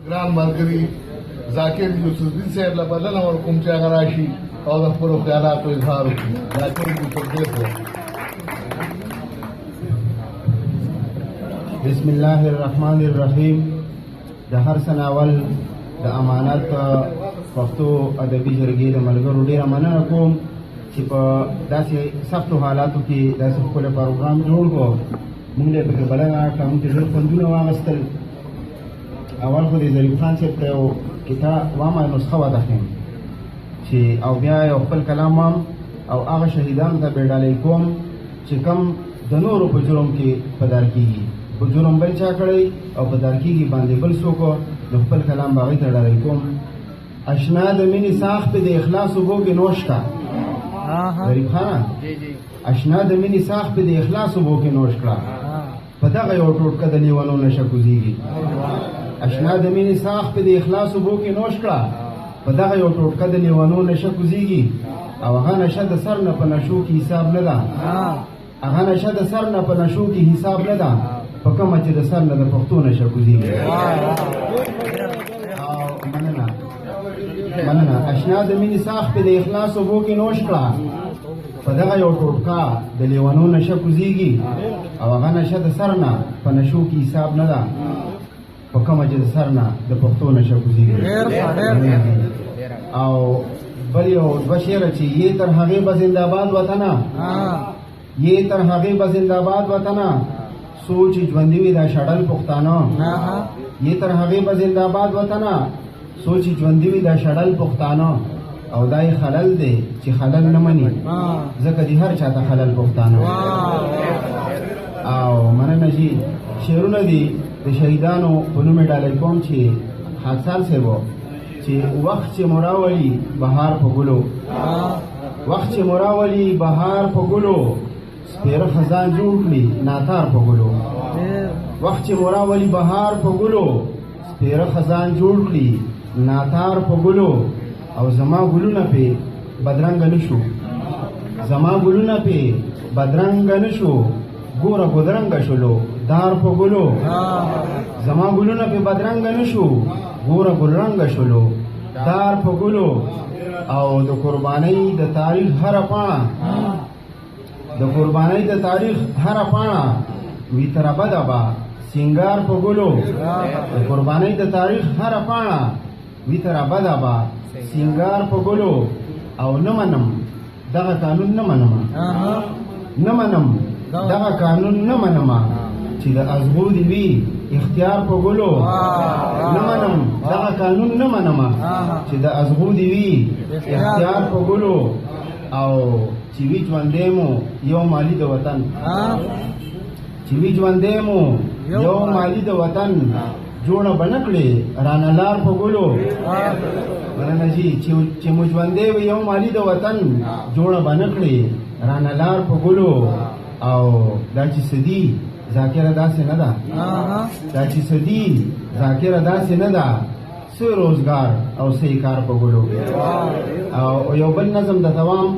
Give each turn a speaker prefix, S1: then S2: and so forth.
S1: ګران ملګري ذاکر یوسفزي صاحب له بلنه ورکوم چې هغه راشي او د خپلو خیالاتو اظهار وکړي. ذاکر یوسفزي صاحب.
S2: بسم الله الرحمن الرحیم. د هر څه اول د امانت پښتو ادبي جرګې د ملګرو ډېره مننه کوم چې په داسې سختو حالاتو کې داسې ښکلی پروګرام جوړ کړو. موږ یې پکې بلنه کړه، موږ ډېر خوندونه واخیستل. اول خو د ظریف خان صاحب ته یو کتاب وامه نسخه ودخیم چې او بیا یو خپل کلام وام او هغه شهیدانو ته بیډالۍ کوم چې کم د نورو په جرم کې پدار کېږي. په جرم بل چا کړی او پدار کېږي باندې بل څوک د خپل کلام به هغوی ته ډالۍ کوم. اشنا د مینې ساخ په د اخلاص اوبو کې نوش کا. ظریف خانه اشنا د مینې ساخ په د اخلاص اوبو کې نوش کړه، په دغه یو ټوټکه د لیونو نشه کوزېږي. اشنا د مینې ساخ په د اخلاص اوبو کې نوش کړه، په دغه یو ټوټکه د لیونو نشه کوزېږي. او هغه نشه د سر نه په نشو کې حساب نه ده، هغه نشه د سر نه په نشو کې حساب نه ده، په کومه چې د سر نه د پښتو نشه کوزېږي. مننه. اشنا د مینې ساخ په د اخلاص اوبو کې نوش کړه، په دغه یو ټوټکه د لیونو نشه کوزېږي. او هغه نشه د سر نه په نشو کې حساب نه ده، په کومه چې د سر نه د پښتو نشه کوزېږي. او بل یو دوه شعره چې یې تر هغې به زنده‌باد وطنه، یې تر هغې به زنده‌باد وطنه، سوچ ژوندي وي دا شړل پښتانه. یې تر هغې به زنده‌باد وطنه، سوچ ژوندي وي دا شړل پښتانه. او دا یې خلل دی چې خلل نه مني، ځکه دې هر چا ته خلل پښتانه. او مننه جي شعرونه دي د شهیدانو په نوم یې ډالۍ کوم چې خاکسار صاحب چې وخت چې مراولي بهار په ګلو، وخت چې مراولي بهار په ګلو، سپېره خزان جوړ کړي ناتار په ګلو. وخت چې مراولي بهار په ګلو، سپېره خزان جوړ کړي ناتار په ګلو. او زما ګلونه پې بدرنګه نشو، زما ګلونه پې بدرنګه نشو، ګوره ګودرنګه شولو دار په ګلو. زما ګلونه پې بدرنګه نشو، ګوره ګلرنګه شولو دار په ګلو. او د قربانۍ د تاریخ هره پاڼه، د قربانۍ د تاریخ هره پاڼه وي تر ابده به سینګار په ګلو. د قربانۍ د تاریخ هره پاڼه وي تر ابده به سینګار په ګلو. او نه منم دغه قانون، نه منم، نه منم دغه قانون، نه منم چې د ازغو دي وي اختیار په ګلو. نه منم دغه قانون، نه منم چې د ازغو دي وي اختیار په ګلو. او چې وي ژوندی مو یو مالی د وطن، چې وي ژوندی مو یو مالی د وطن، جوړه به نه کړې رانه لار په ګلو. مننه جي چې مو ژوندی وي یو مالی د وطن، جوړه به نه کړې رانه لار په ګلو. او دا چې سدي ذاکره داسې نه ده، دا چې سدي ذاکره داسې نه ده، څه روزګار او څه کار په ګلو. او یو بل نظم د توام